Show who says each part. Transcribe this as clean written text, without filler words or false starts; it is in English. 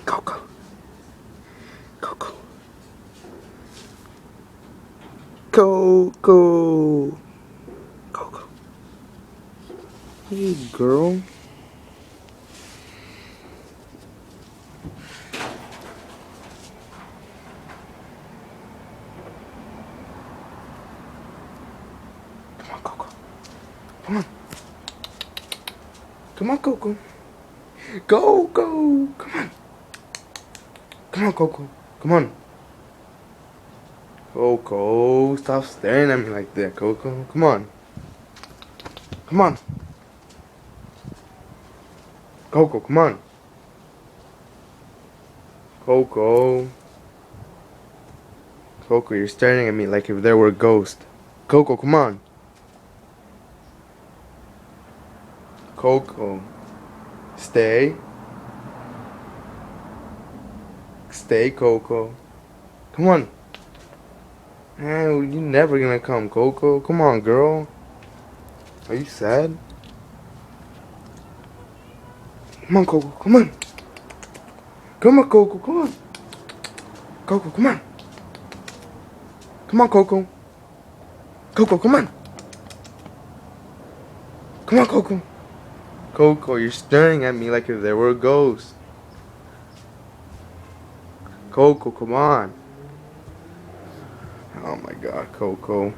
Speaker 1: Coco. Coco. Coco. Coco. Hey, girl. Come on, Coco. Come on. Come on, Coco. Go, go. Come on. Come on, Coco. Come on. Coco, stop staring at me like that, Coco. Come on. Come on. Coco, come on. Coco. Coco, you're staring at me like if there were a ghost. Coco, come on. Coco. Stay. Stay, Coco. Come on. Man, you're never gonna come, Coco. Come on, girl. Are you sad? Come on, Coco. Come on. Come on, Coco. Come on. Coco, come on. Come on, Coco. Coco, come on. Come on, Coco. Coco, you're staring at me like if there were a ghost. Coco, come on. Oh my God, Coco.